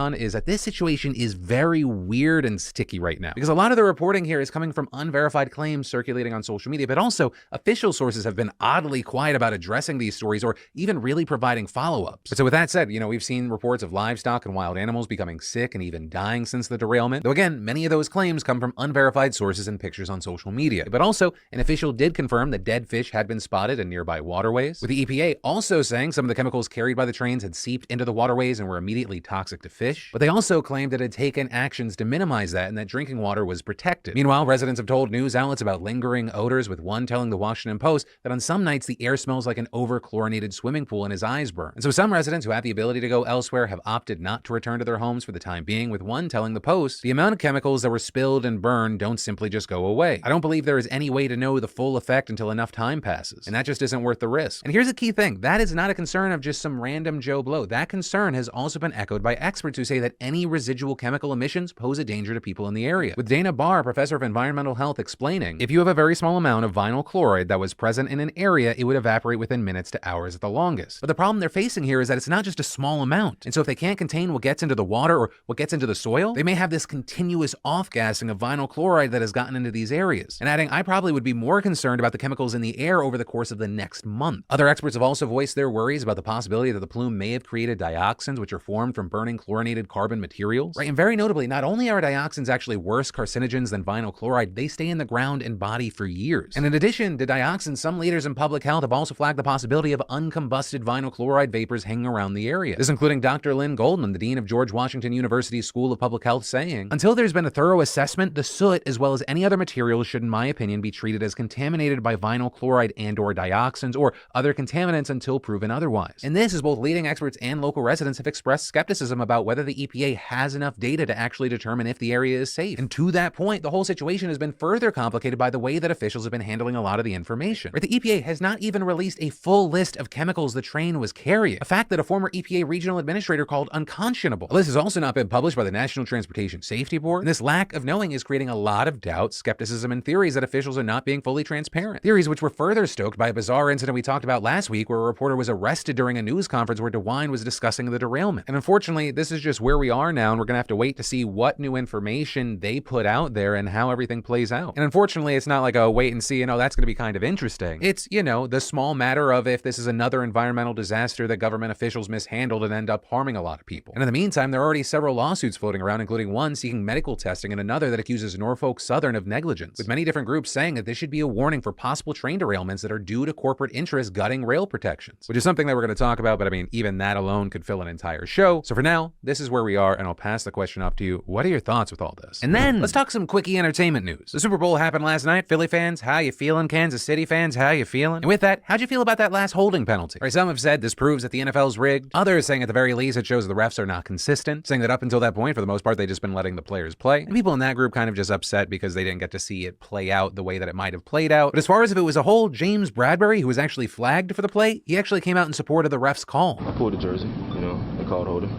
on is that this situation is very weird and sticky right now, because a lot of the reporting here is coming from unverified claims circulating on social media, but also official sources have been oddly quiet about addressing these stories or even really providing follow-ups. But so with that said, we've seen reports of livestock and wild animals becoming sick and even dying since the derailment, though again, many of those claims come from unverified sources and pictures on social media. But also, an official did confirm that dead fish had been spotted in nearby waterways, with the EPA also saying some of the chemicals carried by the trains had seeped into the waterways and were immediately toxic to fish. But they also claimed it had taken actions to minimize that and that drinking water was protected. Meanwhile, residents have told news outlets about lingering odors, with one telling the Washington Post that on some nights the air smells like an over-chlorinated swimming pool and his eyes burn. And so some residents who have the ability to go elsewhere have opted not to return to their homes for the time being, with one telling the Post, "The amount of chemicals that were spilled and burned don't simply just go away. I don't believe there is any way to know the full effect until enough time passes, and that just isn't worth the risk." And here's a key thing: that is not a concern of just some random Joe Blow. That concern has also been echoed by experts who say that any residual chemical emissions pose a danger to people in the area, with Dana Barr, professor of environmental health, explaining, "If you have a very small amount of vinyl chloride that was present in an area, it would evaporate within minutes to hours at the longest." But the problem they're facing here is that it's not just a small amount. And so if they can't contain what gets into the water or what gets into the soil, they may have this continuous off-gassing of vinyl chloride that has gotten into these areas. And adding, "I probably would be more concerned about the chemicals in the air over the course of the next month." Other experts have also voiced their worries about the possibility that the plume may have created dioxins, which are formed from burning chlorinated carbon materials. Right? And very notably, not only are dioxins actually worse carcinogens than vinyl chloride, they stay in the ground and body for years. And in addition to dioxins, some leaders in public health have also flagged the possibility of uncombusted vinyl chloride vapors hanging around the area. This including Dr. Lynn Goldman, the dean of George Washington University's School of Public Health, saying, "Until there's been a thorough assessment, the soot, as well as any other materials, should, in my opinion, be treated as contaminated by vinyl chloride and/or dioxins or other contaminants until proven otherwise." And this is both leading experts and local residents have expressed skepticism about whether the EPA has enough data to actually determine if the area is safe. And to that point, the whole situation has been further complicated by the way that officials have been handling a lot of the information. Right? The EPA has not even released a full list of chemicals the train was carrying, a fact that a former EPA regional administrator called unconscionable. A list has also not been published by the National Transportation Safety Board, and this lack of knowing is creating a lot of doubt, skepticism, and theories that officials are not being fully transparent. Theories which were further stoked by a bizarre incident we talked about last week, where a reporter was arrested during a news conference where DeWine was discussing the derailment. And unfortunately, this is just where we are now, and we're gonna have to wait to see what new information they put out there and how everything plays out. And unfortunately, it's not like a wait and see, that's gonna be kind of interesting. It's, the small matter of if this is another environmental disaster that government officials mishandled and end up harming a lot of people. And in the meantime, there are already several lawsuits floating around, including one seeking medical testing and another that accuses Norfolk Southern of negligence, with many different groups saying that this should be a warning for possible train derailments that are due to corporate interests gutting rail protections, which is something that we're going to talk about, but even that alone could fill an entire show. So for now, this is where we are, and I'll pass the question off to you. What are your thoughts with all this? And then let's talk some quickie entertainment news. The Super Bowl happened last night. Philly fans, how you feeling? Kansas City fans, how you feeling? And with that, how'd you feel about that last holding penalty? Right, some have said this proves that the NFL's rigged. Others saying at the very least it shows the refs are not consistent, saying that up until that point, for the most part, they've just been letting the players play. And people in that group kind of just upset because they didn't get to see it play out the way that it might have played out. But as far as if it was a hold, James Bradbury, who was actually flagged for the play, he actually came out in support of the ref's call. I pulled the jersey, they called holding.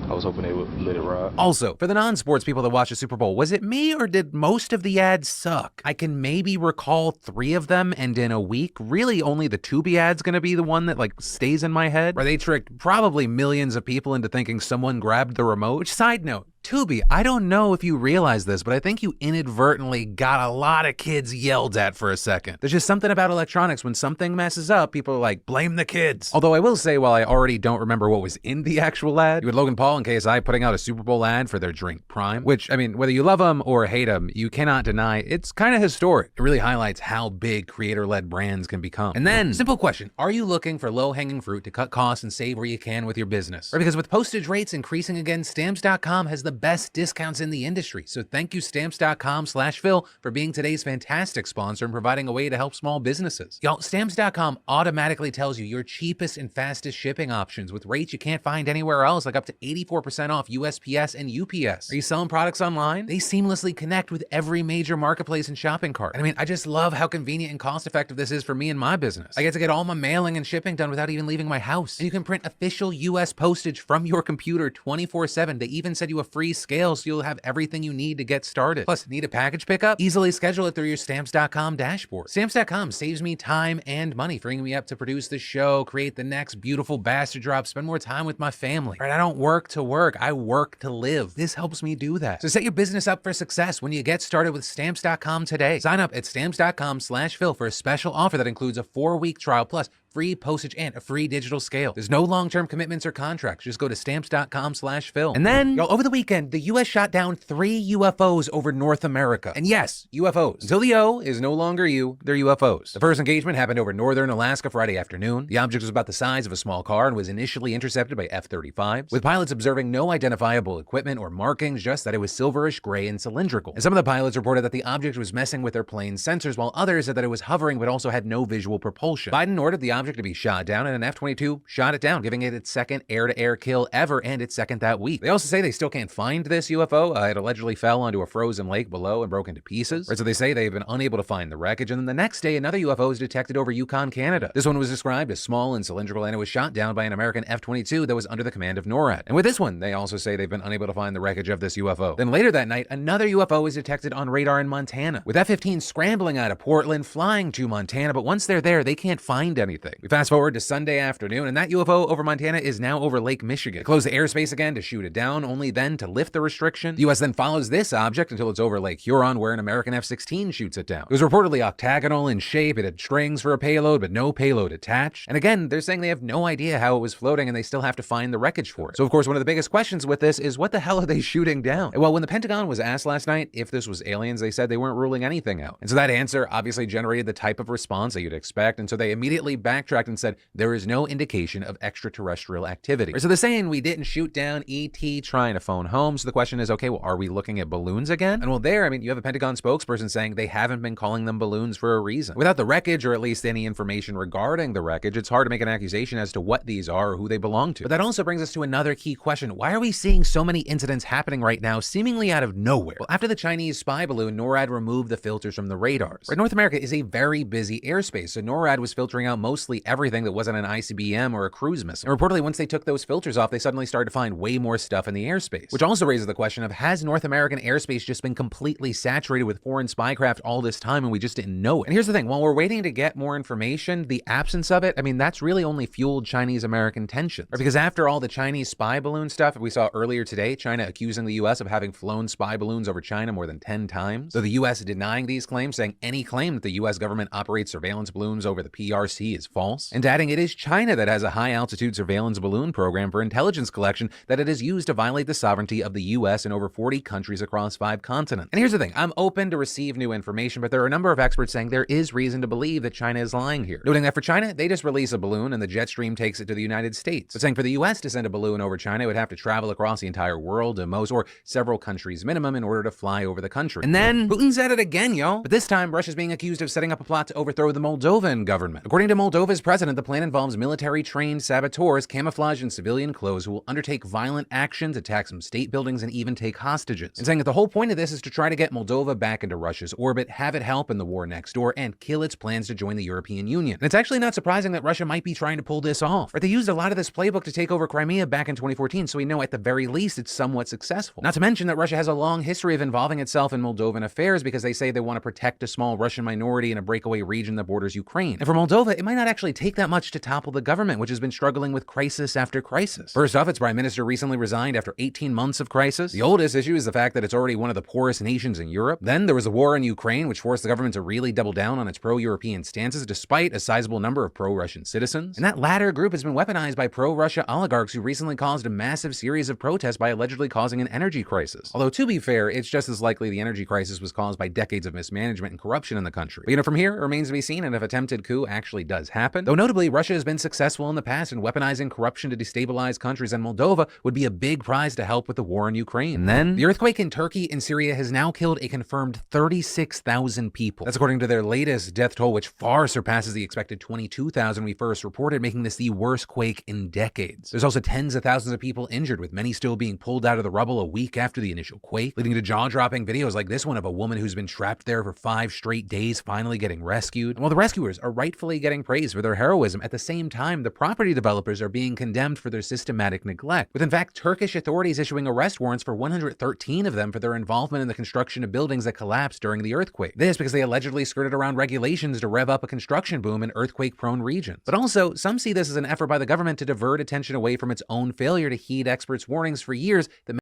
I was hoping they would let it ride. Also, for the non-sports people that watch the Super Bowl, was it me or did most of the ads suck? I can maybe recall 3 of them, and in a week, really only the Tubi ad's gonna be the one that stays in my head, where they tricked probably millions of people into thinking someone grabbed the remote. Which, side note, Tubi, I don't know if you realize this, but I think you inadvertently got a lot of kids yelled at for a second. There's just something about electronics. When something messes up, people are like, blame the kids. Although I will say, while I already don't remember what was in the actual ad, you had Logan Paul and KSI putting out a Super Bowl ad for their drink Prime, which, whether you love them or hate them, you cannot deny it's kind of historic. It really highlights how big creator-led brands can become. And then, simple question, are you looking for low-hanging fruit to cut costs and save where you can with your business? Right, because with postage rates increasing again, Stamps.com has the best discounts in the industry. So thank you Stamps.com/Phil for being today's fantastic sponsor and providing a way to help small businesses. Y'all, Stamps.com automatically tells you your cheapest and fastest shipping options with rates you can't find anywhere else, like up to 84% off USPS and UPS. Are you selling products online? They seamlessly connect with every major marketplace and shopping cart. And I just love how convenient and cost effective this is for me and my business. I get to get all my mailing and shipping done without even leaving my house. And you can print official US postage from your computer 24/7. They even send you a free free scale so you'll have everything you need to get started. Plus, need a package pickup? Easily schedule it through your Stamps.com dashboard. Stamps.com saves me time and money, freeing me up to produce the show, create the next beautiful bastard drop, spend more time with my family. Right? I don't work to work, I work to live. This helps me do that. So set your business up for success when you get started with Stamps.com today. Sign up at Stamps.com/Phil for a special offer that includes a 4-week trial plus free postage and a free digital scale. There's no long-term commitments or contracts. Just go to Stamps.com/Phil. And then, over the weekend, the U.S. shot down 3 UFOs over North America. And yes, UFOs. Until the O is no longer U, they're UFOs. The first engagement happened over northern Alaska Friday afternoon. The object was about the size of a small car and was initially intercepted by F-35s, with pilots observing no identifiable equipment or markings, just that it was silverish gray and cylindrical. And some of the pilots reported that the object was messing with their plane's sensors, while others said that it was hovering but also had no visual propulsion. Biden ordered the object to be shot down, and an F-22 shot it down, giving it its second air-to-air kill ever and its second that week. They also say they still can't find this UFO. It allegedly fell onto a frozen lake below and broke into pieces. Right, so they say they've been unable to find the wreckage, and then the next day another UFO was detected over Yukon, Canada. This one was described as small and cylindrical, and it was shot down by an American F-22 that was under the command of NORAD. And with this one, they also say they've been unable to find the wreckage of this UFO. Then later that night, another UFO was detected on radar in Montana, with F-15 scrambling out of Portland, flying to Montana, but once they're there, they can't find anything. We fast forward to Sunday afternoon, and that UFO over Montana is now over Lake Michigan. They close the airspace again to shoot it down, only then to lift the restriction. The U.S. then follows this object until it's over Lake Huron, where an American F-16 shoots it down. It was reportedly octagonal in shape, it had strings for a payload, but no payload attached. And again, they're saying they have no idea how it was floating, and they still have to find the wreckage for it. So of course, one of the biggest questions with this is, what the hell are they shooting down? Well, when the Pentagon was asked last night if this was aliens, they said they weren't ruling anything out. And so that answer obviously generated the type of response that you'd expect, and so they immediately backtracked and said there is no indication of extraterrestrial activity. So they're saying we didn't shoot down ET trying to phone home. So the question is, okay, well, are we looking at balloons again? And well, there, I mean, you have a Pentagon spokesperson saying they haven't been calling them balloons for a reason. Without the wreckage, or at least any information regarding the wreckage, it's hard to make an accusation as to what these are or who they belong to. But that also brings us to another key question. Why are we seeing so many incidents happening right now, seemingly out of nowhere? Well, after the Chinese spy balloon, NORAD removed the filters from the radars. Right, North America is a very busy airspace, so NORAD was filtering out mostly everything that wasn't an ICBM or a cruise missile. And reportedly, once they took those filters off, they suddenly started to find way more stuff in the airspace. Which also raises the question of, has North American airspace just been completely saturated with foreign spycraft all this time and we just didn't know it? And here's the thing, while we're waiting to get more information, the absence of it, I mean, that's really only fueled Chinese-American tensions. Right? Because after all the Chinese spy balloon stuff we saw earlier today, China accusing the US of having flown spy balloons over China more than 10 times, though the US denying these claims, saying any claim that the US government operates surveillance balloons over the PRC is false, and adding it is China that has a high-altitude surveillance balloon program for intelligence collection that it has used to violate the sovereignty of the US in over 40 countries across 5 continents. And here's the thing, I'm open to receive new information, but there are a number of experts saying there is reason to believe that China is lying here. Noting that for China, they just release a balloon and the jet stream takes it to the United States. But saying for the US to send a balloon over China, it would have to travel across the entire world to most or several countries minimum in order to fly over the country. And then Putin's at it again, yo. But this time, Russia's being accused of setting up a plot to overthrow the Moldovan government. According to Moldova's president, the plan involves military-trained saboteurs camouflaged in civilian clothes who will undertake violent actions, attack some state buildings, and even take hostages. And saying that the whole point of this is to try to get Moldova back into Russia's orbit, have it help in the war next door, and kill its plans to join the European Union. And it's actually not surprising that Russia might be trying to pull this off. Right? They used a lot of this playbook to take over Crimea back in 2014, so we know at the very least it's somewhat successful. Not to mention that Russia has a long history of involving itself in Moldovan affairs because they say they want to protect a small Russian minority in a breakaway region that borders Ukraine. And for Moldova, it might not actually take that much to topple the government, which has been struggling with crisis after crisis. First off, its prime minister recently resigned after 18 months of crisis. The oldest issue is the fact that it's already one of the poorest nations in Europe. Then there was a war in Ukraine, which forced the government to really double down on its pro-European stances despite a sizable number of pro-Russian citizens. And that latter group has been weaponized by pro-Russia oligarchs who recently caused a massive series of protests by allegedly causing an energy crisis. Although to be fair, it's just as likely the energy crisis was caused by decades of mismanagement and corruption in the country. But from here, it remains to be seen and if attempted coup actually does happen. Though notably, Russia has been successful in the past in weaponizing corruption to destabilize countries, and Moldova would be a big prize to help with the war in Ukraine. And then, the earthquake in Turkey and Syria has now killed a confirmed 36,000 people. That's according to their latest death toll, which far surpasses the expected 22,000 we first reported, making this the worst quake in decades. There's also tens of thousands of people injured, with many still being pulled out of the rubble a week after the initial quake, leading to jaw-dropping videos like this one of a woman who's been trapped there for 5 straight days finally getting rescued. And while the rescuers are rightfully getting praise praise for their heroism. At the same time, the property developers are being condemned for their systematic neglect, with in fact Turkish authorities issuing arrest warrants for 113 of them for their involvement in the construction of buildings that collapsed during the earthquake. This because they allegedly skirted around regulations to rev up a construction boom in earthquake-prone regions. But also, some see this as an effort by the government to divert attention away from its own failure to heed experts' warnings for years that